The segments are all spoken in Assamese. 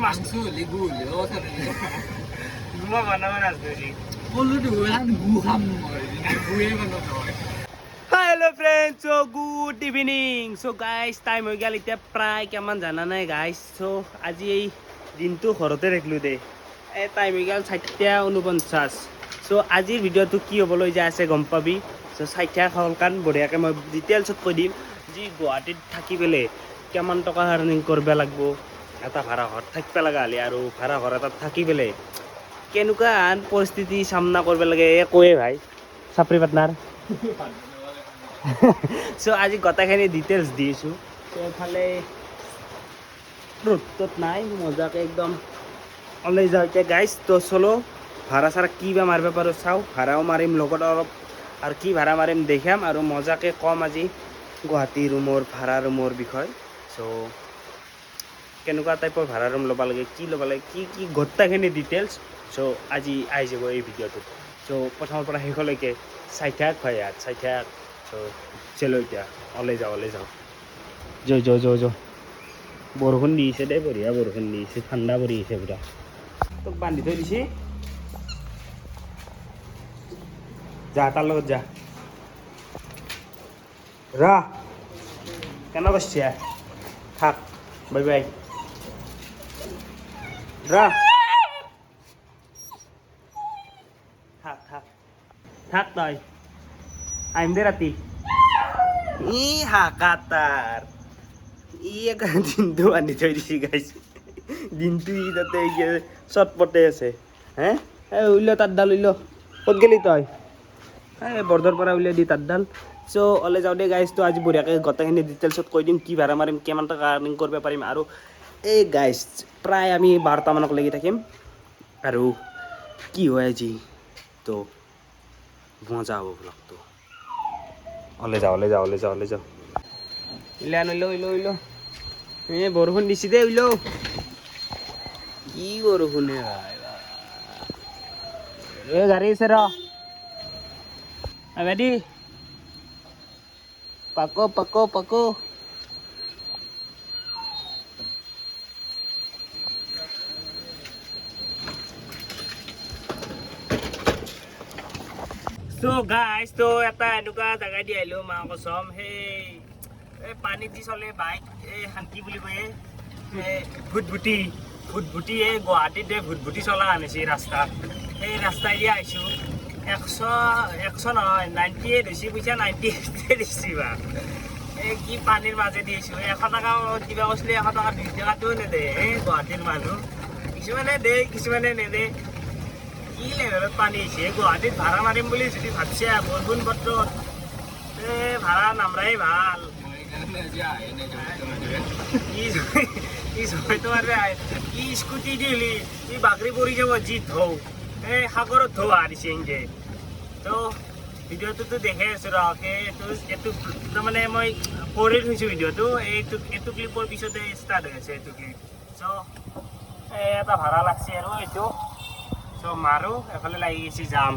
মাংস হলে গু হলে ও থাকে গুমা বানাবো না তুই বললো তো গু খাম গুয়ে বানাতে হয় hello friends so good evening so guys time हो गया इतना प्राय क्या जाना ना गाइस सो आज ये दिन तो घरते रखलो दे टाइम हो गया 4:49 सो आज भिडिओ तो कि हबले जा आछे गम पाबी सो 60 हल कान बढियाके मैं डिटेल्स কৈ দিম जी गुवाहाटीत থাকি পেলে কেমন টাকা আর্নিং করবে লাগবো এটা ভাড়া ঘর থাকবে লাগা হলে আৰু ভাড়া ঘৰ এটা থাকি পেলে কেনেকুৱা পৰিস্থিতি সামনা কৰবে লাগে এ কয়ে ভাই চাপৰি পাৰ্টনাৰ সো আজি কথাখিনি ডিটেইলছ দিছোঁ তো এফালে ৰ'দত নাই মজাকে একদম ওলাই যাওঁ এতিয়া গাইজ তো চলো ভাড়া চাড়া কি বা মাৰিব পাৰোঁ চাওঁ ভাড়াও মাৰিম লগত অলপ আৰু কি ভাড়া মাৰিম দেখাম আৰু মজাকে কম আজি গুৱাহাটী ৰুমৰ ভাড়া ৰুমৰ বিষয় চ' কেনেকুৱা টাইপৰ ভাড়া ৰুম ল'ব লাগে কি ল'ব লাগে কি কি গোটেইখিনি ডিটেইলছ চ' আজি আহি যাব এই ভিডিঅ'টোত চ' প্ৰথমৰ পৰা শেষলৈকে চাই থাক ভাই ইয়াত চাই থাক চ' চলো এতিয়া ওলাই যাওঁ য বৰষুণ দিছে দেই বঢ়িয়া বৰষুণ দিছে ঠাণ্ডা পৰি আহিছে পুৰা তোক বান্ধি থৈ দিছে যা তাৰ লগত যা ৰা কেনে কৈছে থাক বাই বাই ৰা থাক থাক থাক তই আহিম দে ৰাতি ই হাকাতাৰ ই এক দিনটো আনি থৈ দিছে গাইছ দিনটো ই তাতে চটপটে আছে হে উইল তাঁতডাল উইল ক'ত গেলি তই এই বৰদৰ পৰা উলিয়াই দি তাঁতডাল চ' ওলাই যাওঁ দে গাইছ তো আজি বঢ়িয়াকৈ গোটেইখিনি ডিটেইলছত কৈ দিম কি ভাড়া মাৰিম কিমান টকা আৰ্নিং কৰিব পাৰিম আৰু এই গাইছ প্ৰায় আমি 12টামানক লাগি থাকিম আৰু কি হয় আজি তো মজা হ'ব ব্লগটো ওলাই যাওঁ উইল এ বৰষুণ দিছে দেই উইল কি বৰষুণে ভাই এ গাড়ী আছে ৰ বেদি পাকো So guys, তো এটা এনেকুৱা জাগা দি আহিলো মা কসম সেই পানীত যি চলে বাইক এই শান্তি বুলি কয় ভুটভুটি এই গুৱাহাটীত ভুটভুটি চলা আনিছে ৰাস্তাত সেই ৰাস্তাই দি আহিছোঁ 100 নহয় 98 হৈছে পইচা 98 দিছি বা এই কি পানীৰ মাজে দি আহিছোঁ 100 টকা কিবা কৈছিলে 100 টকা 20 টকাটোও নেদে এই গুৱাহাটীৰ মানুহ কিছুমানে দে কিছুমানে নেদে কি লেভেলত পানী আহিছে গুৱাহাটীত ভাড়া মাৰিম বুলি যদি ভাবছে বৰষুণ বতৰত ভাড়া নামৰাই ভাল ই স্কুটি দিলি ই বাগৰি পৰি যাব যি ঢৌ এই সাগৰত ঢৌ আহিছে এনেকে তো ভিডিঅ'টোতো দেখাই আছোঁ ৰ এইটো তাৰমানে মই কৰি থৈছোঁ ভিডিঅ'টো এইটো ক্লিপৰ পিছতে ষ্টাৰ্ট হৈ আছে এইটো ক্লিপ চ' এটা ভাড়া লাগছে আৰু এইটো চ' মাৰো এফালে লাগি গৈছে জাম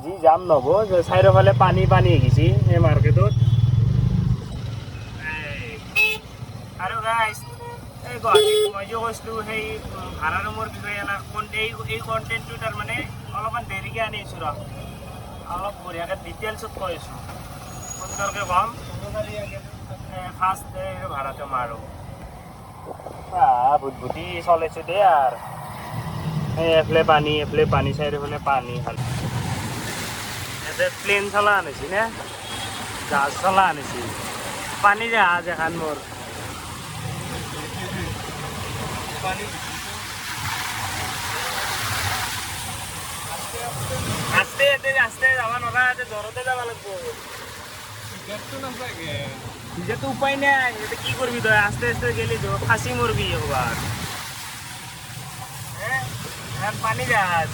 যি জাম নহ'ব চাৰিওফালে পানী আহি গৈছে এই মাৰ্কেটত আৰু গাইছ এই গুৱাহাটীত মই যে কৈছিলোঁ সেই ভাড়া ৰুমৰ বিষয়ে এই কণ্টেণ্টটো তাৰমানে অলপমান দেৰিকৈ আনি আছোঁ ৰ অলপ বঢ়িয়াকৈ ডিটেইলছত কৈ আছোঁ সুন্দৰকৈ ক'ম ফাৰ্ষ্ট ভাড়াটো মাৰোঁ ভুটভুটি চলাইছোঁ দেই আৰু এফালে পানী চাৰিওফালে পানী খালি ইয়াতে প্লেন চলা আনিছি নে জাহাজ চলা আনিছি পানী জাহাজ এখন মোৰ আস্তে যাব নোৱাৰা জ্বৰতে যাব লাগিব নিজেতো উপায় নাই কি কৰিবি তই আস্তে গেলি ফাঁচি মৰবি এবাৰ পানী জাহাজ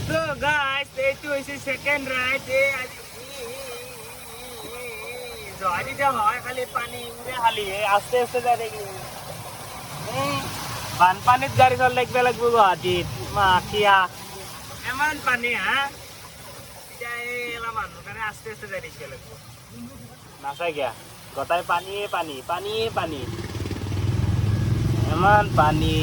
So guys, এইটো হৈছে সেকেন্ড রাইড আজি যা হয় খালি পানী উড়ে খালি আস্তে যায় দেখি বানপানীত গাড়ী চলাই লাগিব গুৱাহাটীত মাখিয়া ইমান পানী হা এতিয়া এই মানুহৰ কাৰণে আস্তে আস্তে যাই থাকিব লাগিব নাচাই গিয়া গোটাই পানীয়ে পানী পানীয়ে পানী ইমান পানী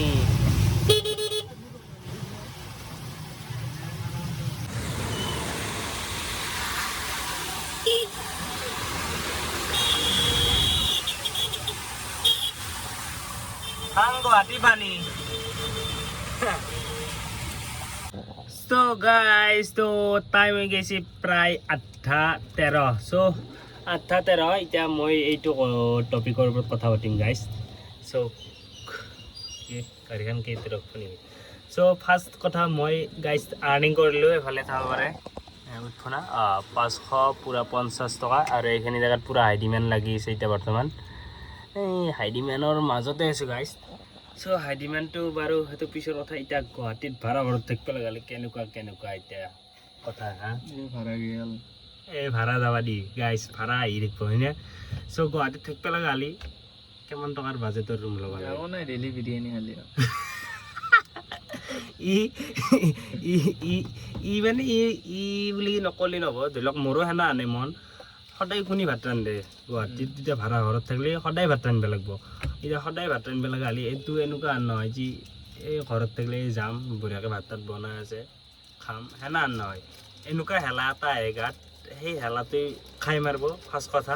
গুৱাহাটী পানী So guys, তো টাইম হৈ গৈছে প্ৰায় 8:13 so 8:13 এতিয়া মই এইটো টপিকৰ ওপৰত কথা পাতিম গাইজ so গাড়ীখন কেইটা ৰখনি so ফাৰ্ষ্ট কথা মই গাইজ আৰ্নিং কৰিলোঁ এফালে চাব পাৰে উঠো না 500 পুৰা 50 টকা আৰু এইখিনি জেগাত পুৰা হাইডিমেন লাগি আছে এতিয়া বৰ্তমান এই হাইডিমেনৰ মাজতে আছোঁ গাইজ so হাইডিমেনটো বাৰু সেইটো পিছৰ কথা এতিয়া গুৱাহাটীত ভাড়া ঘৰত থাকিব লগালে কেনেকুৱা এতিয়া কথা হা ভাড়া গেল এই ভাড়া যাবা দি গাইজ ভাড়া আহি থাকিব হয়নে so গুৱাহাটীত থাকিব লগালি কিমান টকাৰ বাজেটৰ ৰুম ল'ব যাব নাই ডেইলি বিৰিয়ানী খালি মানে ই বুলি নকলি নহ'ব ধৰি লওক মোৰো সেনা আনে মন সদায় কোনে ভাত ৰান্ধে গুৱাহাটীত যেতিয়া ভাড়া ঘৰত থাকিলে সদায় ভাত ৰান্ধিব লাগিব এতিয়া সদায় ভাত ৰান্ধিব লগা হ'লে এইটো এনেকুৱা নহয় যি এই ঘৰত থাকিলে যাম বঢ়িয়াকৈ ভাত তাত বনাই আছে খাম সেনা নহয় এনেকুৱা হেলা এটা আহে গাত সেই হেলাটোৱে খাই মাৰিব ফাৰ্ষ্ট কথা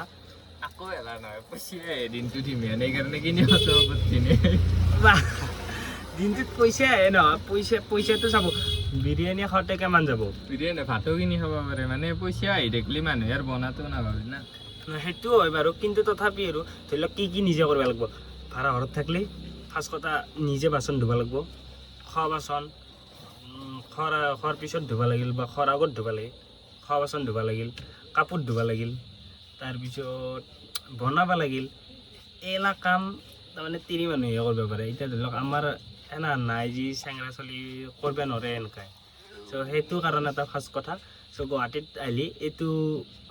আকৌ এলা নহয় পইচা দিনটো দিম সেইকাৰণে কিনি কিনে দিনটোত পইচা আহে নহয় পইচাটো চাব বিৰিয়ানী খাওঁতে কিমান যাব বিৰিয়ানী ভাতো কিনি খাব পাৰে মানে পইচা আহি থাকিলে মানুহে আৰু বনাটো নাভাবে না সেইটো হয় বাৰু কিন্তু তথাপি আৰু ধৰি লওক কি নিজে কৰিব লাগিব ভাড়া ঘৰত থাকিলে ফাৰ্ষ্ট কথা নিজে বাচন ধুব লাগিব খোৱা বাচন খোৱাৰ পিছত ধুব লাগিল বা খোৱাৰ আগত ধুব লাগিল খোৱা বাচন ধুব লাগিল কাপোৰ ধুব লাগিল তাৰপিছত বনাব লাগিল এইবিলাক কাম তাৰমানে তিনি মানুহে কৰিব পাৰে এতিয়া ধৰি লওক আমাৰ এনা নাই যি চেঙৰা চলি কৰিব নোৱাৰে এনেকৈ চ' সেইটো কাৰণে এটা ফাৰ্ষ্ট কথা চ' গুৱাহাটীত আহিলে এইটো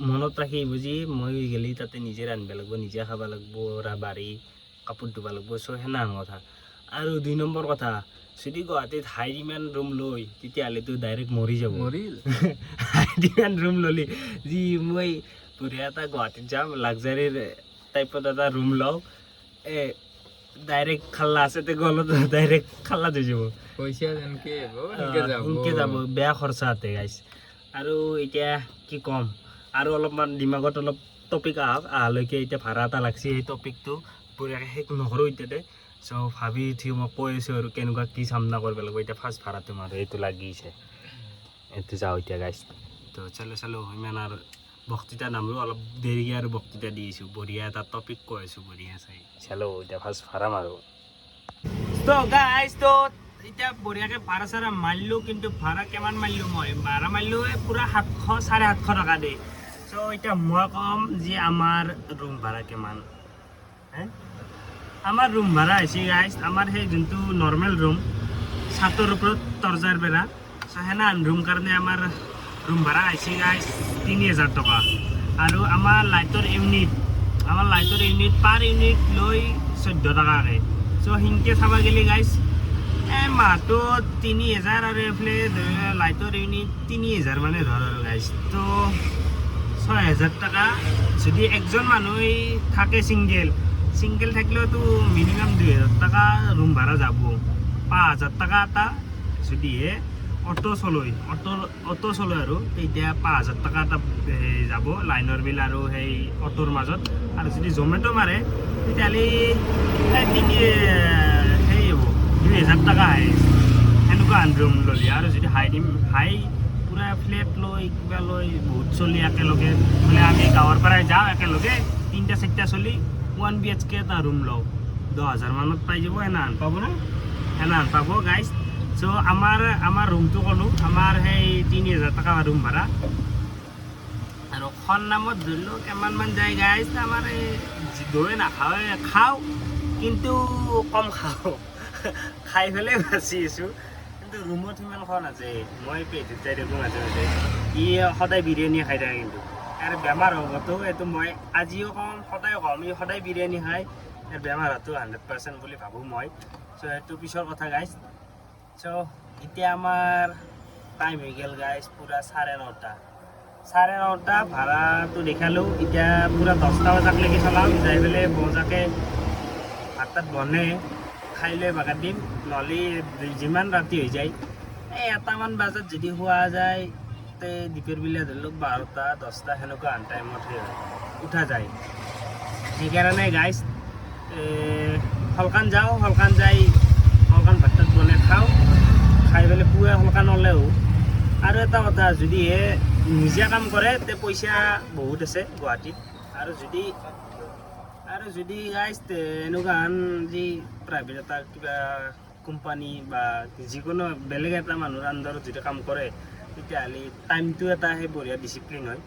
মনত ৰাখি বুজি মই গ'লে তাতে নিজে ৰান্ধিব লাগিব নিজে খাব লাগিব বাৰী কাপোৰ ধুব লাগিব চ' সেনা কথা আৰু 2 নম্বৰ কথা যদি গুৱাহাটীত হাইডিমেন ৰুম লৈ তেতিয়াহ'লেতো ডাইৰেক্ট মৰি যাব হাইডিমেন ৰুম ল'লি যি মই বঢ়িয়া এটা গুৱাহাটীত যাম লাক্সাৰীৰ টাইপত এটা ৰুম লওঁ ডাইৰেক্ট খাল্লা আছে তে গলত ডাইৰেক্ট খাল্লা হৈ যাব পইচা যেনকে যাব বেয়া খৰচা আছে গাইছ আৰু এতিয়া কি ক'ম আৰু অলপমান দিমাগত অলপ টপিক আহালৈকে এতিয়া ভাড়া এটা লাগছে সেই টপিকটো বঢ়িয়াকৈ শেষ নকৰোঁ এতিয়াতে চ' ভাবি উঠি মই কৈ আছোঁ আৰু কেনেকুৱা কি চামনা কৰিব লাগিব এতিয়া ফাৰ্ষ্ট ভাড়াটো মাৰোঁ এইটো লাগিছে এইটো যাওঁ এতিয়া গাইছ তো চালো ইমান আৰু বক্তৃতা নামৰো অলপ দেৰিকৈ আৰু বক্তৃতা দি আছোঁ বঢ়িয়া এটা টপিক কৈ আছোঁ বঢ়িয়া চাই চালো এতিয়া ফাৰ্ষ্ট ভাড়া মাৰোঁ তো গাইছ তো এতিয়া বঢ়িয়াকৈ ভাড়া চাড়া মাৰিলোঁ কিন্তু ভাড়া কিমান মাৰিলোঁ মই ভাড়া মাৰিলোঁ পূৰা 700 750 টকা দেই চ' এতিয়া মই ক'ম যে আমাৰ ৰুম ভাড়া কিমান আমাৰ ৰুম ভাড়া হৈছে গাইছ আমাৰ সেই যোনটো নৰ্মেল ৰুম ছাতৰ ওপৰত তৰ্জাৰ বেৰা চ' সেনা ৰুম কাৰণে আমাৰ ৰুম ভাড়া হৈছে গাইছ 3000 টকা আৰু আমাৰ লাইটৰ ইউনিট পাৰ ইউনিট লৈ 14 টকাকৈ চ' সেনেকৈ চাব গ'লে গাইছ মাহটোত 3000 আৰু এইফালে লাইটৰ ইউনিট 3000 মানে ধৰ আৰু গাইছ তো 6000 টকা যদি একজন মানুহ থাকে ছিংগেল থাকিলেওতো মিনিমাম 2000 টকা ৰুম ভাড়া যাব 5000 টকা এটা যদিহে অটো চলয় আৰু তেতিয়া 5000 টকা এটা যাব লাইনৰ বিল আৰু সেই অটোৰ মাজত আৰু যদি জমেটো মাৰে তেতিয়াহ'লে সেই হ'ব 2000 টকা আহে সেনেকুৱা ৰুম ল'লি আৰু যদি হাই পূৰা ফ্লেট লৈ কিবা লৈ বহুত চলি একেলগে মানে আমি গাঁৱৰ পৰাই যাওঁ একেলগে 3-4টা চলি 1 BHK এটা ৰুম লওঁ 10,000 মানত পাই যাব সেনাহান পাব না সেনাহান পাব গাইজ চ' আমাৰ ৰুমটো ক'লোঁ আমাৰ সেই 3000 টকা ৰুম ভাড়া আৰু খন নামত ধৰি লওক কিমানমান যায় গাইজ আমাৰ এই দৈ খাওঁ কিন্তু কম খাওঁ খাই পেলাই বাচি আছোঁ কিন্তু ৰুমত সিমান খন আছে মই পেটত যাই দেখোঁ মাজে ই সদায় বিৰিয়ানী খাই থাকে কিন্তু আৰু বেমাৰ হ'বতো এইটো মই আজিও কম সদায় কম ই সদায় বিৰিয়ানী খায় ইয়াৰ বেমাৰ হোৱাটো 100% বুলি ভাবোঁ মই। চ' সেইটো পিছৰ কথা গাইজ। চ' এতিয়া আমাৰ টাইম হৈ গ'ল গাইজ পূৰা 9:30। 9:30 ভাড়াটো দেখালোঁ। এতিয়া পূৰা 10টা বজালৈকে চলাম, যাই পেলাই মজাকৈ ভাত তাত বনে খাই লৈ বাগাত দিম। নহ'লে যিমান ৰাতি হৈ যায় এই 1টামান বজাত যদি খোৱা যায় তে দ্বীপৰ বিলে ধৰি লওক 12টা 10টা সেনেকুৱা আন টাইমত উঠা যায়। সেইকাৰণে গাইজ শলকান যাওঁ, শলকান যাই শলকান ভাত তাত বনাই খাওঁ, খাই পেলাই পুৱা শলকান ওলাও। আৰু এটা কথা, যদিহে নিজে কাম কৰে তে পইচা বহুত আছে গুৱাহাটীত। আৰু যদি গাইজ এনেকুৱা যি প্ৰাইভেট এটা কিবা কোম্পানী বা যিকোনো বেলেগ এটা মানুহৰ আণ্ডাৰত যদি কাম কৰে তেতিয়াহ'লে টাইমটো এটা সেই বঢ়িয়া ডিচিপ্লিন হয়,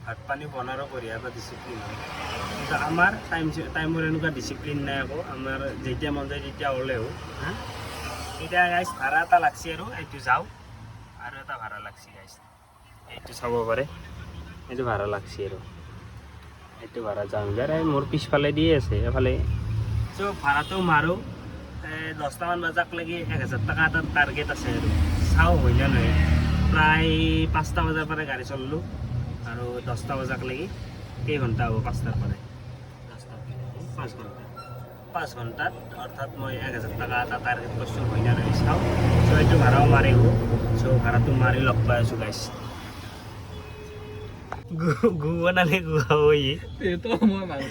ভাত পানী বনোৱাৰো বঢ়িয়া এটা ডিচিপ্লিন হয়। কিন্তু আমাৰ টাইমৰ এনেকুৱা ডিচিপ্লিন নাই আকৌ। আমাৰ যেতিয়া মন যায় তেতিয়া ওলেও হা। এতিয়া গাইজ ভাড়া এটা লাগছি আৰু এইটো যাওঁ, আৰু এটা ভাড়া লাগছি গাইজ, এইটো চাব পাৰে, এইটো ভাড়া লাগছি আৰু এইটো ভাড়া যাওঁ যাৰে মোৰ পিছফালে দিয়ে আছে এফালে। চ' ভাড়াটো মাৰোঁ 10টামান বজালৈকে 1000 টকা এটা টাৰ্গেট আছে আৰু চাওঁ হয় নে নহয়। প্ৰায় 5টা বজাৰ পৰা গাড়ী চলিলোঁ আৰু 10টা বজালৈকে কেইঘণ্টা হ'ব? 5টাৰ পৰা 5 ঘণ্টাত অৰ্থাৎ মই 1000 টকা এটা টাৰ্গেট কৰিছোঁ হয় নে নহয় চাওঁ। চ' এইটো ভাড়াও মাৰিব। চ' ভাড়াটো মাৰি লগ পাই আছোঁ গাইজ। গু বনালে গু খাব ই। মই মাছ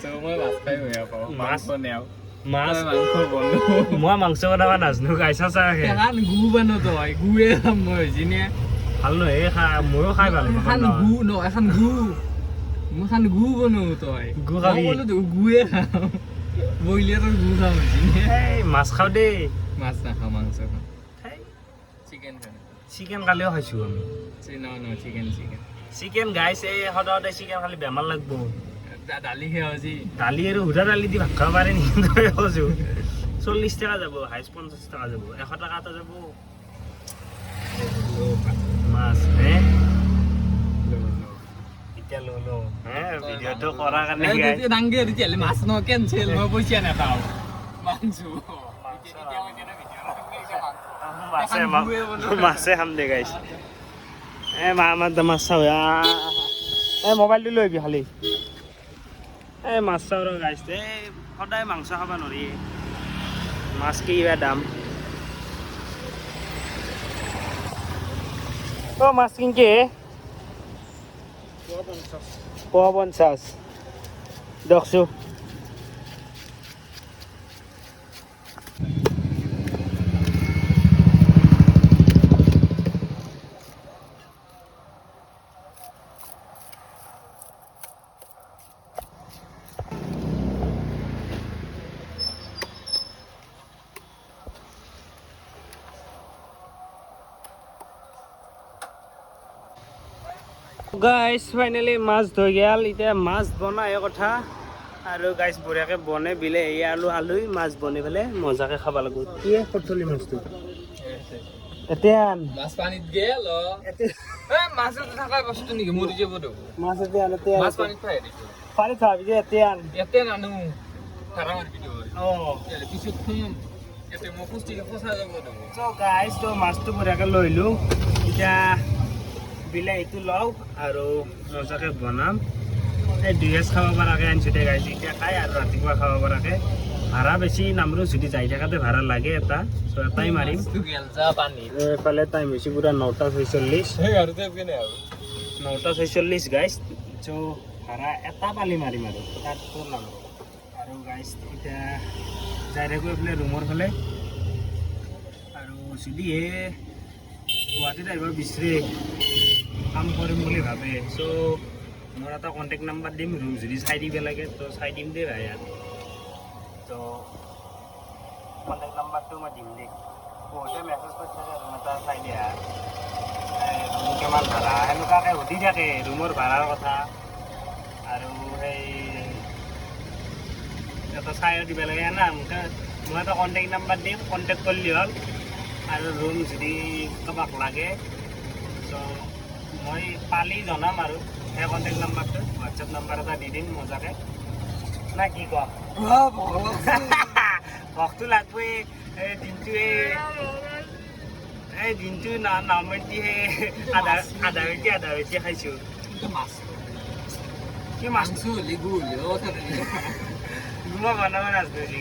খাই বেয়া পাওঁ, মাছ বনাওঁ, মাছ মাংস বনাওঁ। মই মাংস বনাব নাজানো গাইজ সঁচাকৈ। এখন গু বনাওঁ তই, গুৱে খাম মই হৈছিনে। ভাল নহয় ময়ো খাই ভাল পাওঁ। এখন গু ন, এখন গু মই এখন গু বনাওঁ তই। গু খাবি? গুৱে খাওঁ, ব্ৰইলাৰৰ গু খাম হৈছিনে। এই মাছ খাওঁ দেই। মাছ নাখাওঁ, মাংস খাওঁ। চিকেন খাওঁ। চিকেন কালিও খাইছোঁ আমি। চিকেন গাইছ এই সদায় চিকেন খালি বেমাৰ লাগব। দালি খাওঁ আজি। দালি আৰু সুধা দালি দি ভাত খাব পাৰে নেকি তই কৈছোঁ। 40 টকা যাব, হাইচ 50 টকা যাব, 100 টকা এটা যাব মাছ হে। এতিয়া ললো হে ভিডিঅ'টো কৰাৰ কাৰণে ডাঙৰ তেতিয়াহ'লে মাছ ন কেনচেল, মই পইচা নাপাওঁ। মাছে খাম দে গাইছ। আমাৰ মাছ চাওঁ মোবাইলটো লৈ আহিবি খালি। মাছ চাওঁ ৰ গাইছ, সদায় মাংস খাব নোৱাৰি, মাছ কিবা দাম। মাছ কিনকে 50 দেখছো। গাইছ ফাইনেলি মাছ ধৰি গেল। এতিয়া মাছ বনাই কথা আৰু গাইছ বঢ়িয়াকৈ বনে বিলাহী আলু মাছ বনাই পেলাই মজাকৈ খাব লাগিব। কি কঠলি মাছটো এতিয়া মাছ পানীত গেল মাছ থকা বস্তু নেকি মৰি যাব তো। মাছ এতিয়া মাছ পানীত পাই দিছো, পানী খাবি যে এতিয়া ইয়াতে নানো পিছত খুম ইয়াতে মই পুষ্টিকে ফচা যাব তো। চ' গাইছ তো মাছটো বঢ়িয়াকৈ লৈলোঁ। এতিয়া বিলাহীটো লওঁ আৰু মজাকৈ বনাম। এই 2 সাঁজ খাব পৰাকৈ আনিছোঁ দে গাইছ, এতিয়া খাই আৰু ৰাতিপুৱা খাব পৰাকৈ। ভাড়া বেছি নামৰো, যদি যাই থাকাতে ভাড়া লাগে এটা, চ' এটাই মাৰিম। এইফালে টাইম হৈছে পূৰা 9:46। 9:46 গাইছ। চ' ভাড়া এটা পালি মাৰিম আৰু তাত নামৰো। আৰু গাইছ এতিয়া যাই থাকোঁ এইফালে ৰুমৰ ফালে। আৰু যদিহে গুৱাহাটীত আহিব বিচাৰে, কাম কৰিম বুলি ভাবে, চ' মোৰ এটা কণ্টেক্ট নাম্বাৰ দিম। ৰুম যদি চাই দিব লাগে তো চাই দিম দেই ভাই। তো কণ্টেক্ট নাম্বাৰটো মই দিম দেই। বহুতে মেছেজ কৰি থাকে ৰুম এটা চাই দিয়া, ৰুম কিমান ভাড়া সেনেকুৱাকৈ সুধি থাকে ৰুমৰ ভাড়াৰ কথা। আৰু সেই এটা চাইও দিব লাগে না। মই এটা কণ্টেক্ট নাম্বাৰ দিম, কণ্টেক্ট কৰিলে হ'ল। আৰু ৰুম যদি কাৰোবাক লাগে চ' মই পালি জনাম আৰু সেই কণ্টেক্ট নাম্বাৰটো হোৱাটছএপ নাম্বাৰ এটা দি দিম মজাকৈ। চ' না কি কোৱা ভোকটো লাগবই দিনটো নৰ্মেলটিহে আধা বেছি খাইছোঁ কি মাছ গুমা বনাব নাজানো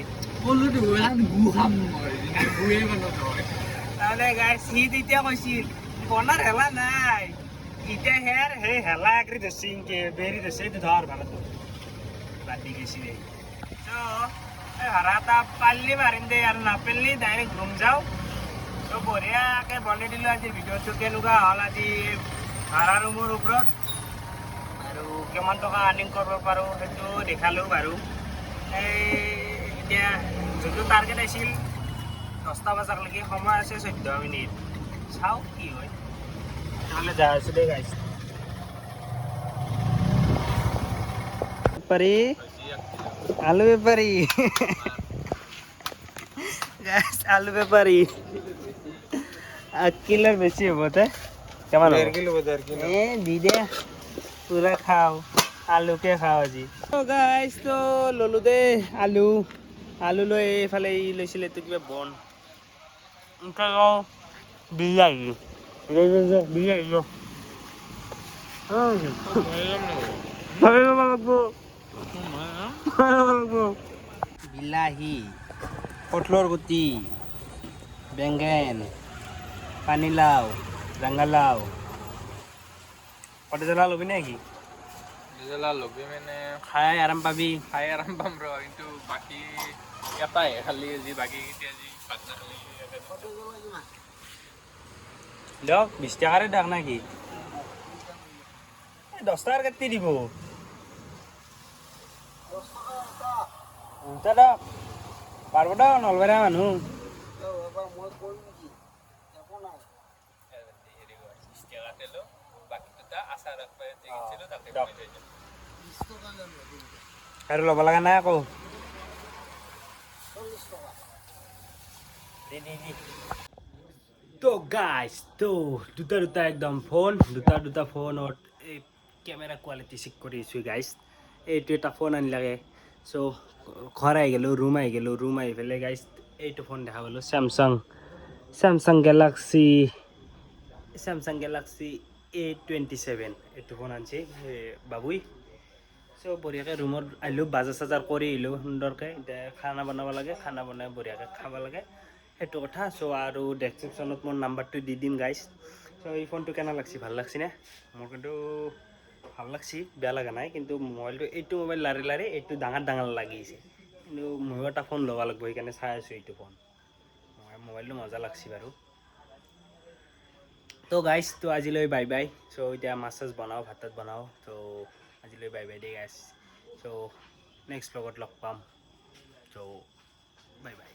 তাৰমানে গাই সি তেতিয়া কৈছিল বনাৰ হেলা নাই এতিয়া সেই হেলা একৰি ধৰছি ইনকে বেৰি ধৰছি এইটো ধৰ ভালটো বাদি গেছি দে তো ভাড়া এটা পাৰলি মাৰিম দে আৰু নাপাৰলি ডাইৰেক্ট ৰুম যাওঁ তো বঢ়িয়াকৈ বনাই দিলোঁ আজিৰ ভিডিঅ'টো কেনেকুৱা হ'ল আজি ভাড়া ৰুমৰ ওপৰত আৰু কিমান টকা আৰ্নিং কৰিব পাৰোঁ সেইটো দেখালোঁ বাৰু এতিয়া যোনটো টাৰ্গেট আছিল 10টা বজালৈকে সময় আছে 14 মিনিট চাওঁ কি হয় তেতিয়াহ'লে যাই আছোঁ দেই গাইছ বেপাৰী আলু বেপাৰী গাইছ আলু বেপাৰী 1 কিলোৰ বেছি হ'ব তে কিমান 1.5 কিলো দি দে পুৰা খাওঁ আলুকে খাওঁ আজি গাইছ তো ল'লোঁ দে আলু লৈ এইফালে লৈছিলে এইটো কিবা বন বিলাহী বিলাহী কঁঠালৰ গুটি বেঙেন পানীলাও ৰঙালাও কটা জ্বলা ল'বি নেকি লবি মানে খাই আৰাম পাবি খাই আৰাম পাম ৰ কিন্তু বাকী এটাই খালি আজি বাকী কেতিয়া আজি ভাত নাখালি দিয়ক 20 টকাৰে দিয়ক নাকি 10 টকাৰ কাটি দিব দিয়ক পাৰব দিয়ক নলবাৰীয়া মানুহ আৰু ল'ব লগা নাই আকৌ তো গাইছ তো দুটা একদম ফোন দুটা ফোনত এই কেমেৰা কোৱালিটি চেক কৰি আছোঁ গাইছ এইটো এটা ফোন আনি লাগে চ' ঘৰ আহি গ'লোঁ ৰুম আহি পেলাই গাইছ এইটো ফোন দেখা পালোঁ চেমচাং গেলাক্সি A27 এইটো ফোন আনিছে বাবুই চ' বঢ়িয়াকৈ ৰুমত আহিলোঁ বাজাৰ চাজাৰ কৰি আহিলোঁ সুন্দৰকৈ এতিয়া খানা বনাব লাগে খানা বনাই বঢ়িয়াকৈ খাব লাগে সেইটো কথা চ' আৰু ডেছক্ৰিপশ্যনত মোৰ নাম্বাৰটো দি দিম গাইছ চ' এই ফোনটো কেনে লাগছি ভাল লাগছিনে মোৰ কিন্তু ভাল লাগছি বেয়া লগা নাই কিন্তু মোবাইলটো এইটো মোবাইল লাৰি এইটো ডাঙৰ লাগিছে কিন্তু ময়ো এটা ফোন ল'ব লাগিব সেইকাৰণে চাই আছোঁ এইটো ফোন মোবাইলটো মজা লাগছি বাৰু তো গাইছ তো আজিলৈ বাই বাই চ' এতিয়া মাছ চাছ বনাওঁ ভাত তাত বনাওঁ তো আজিলৈ বাই বাই দেই গাইছ চ' নেক্সট ব্লগত লগ পাম চ' বাই বাই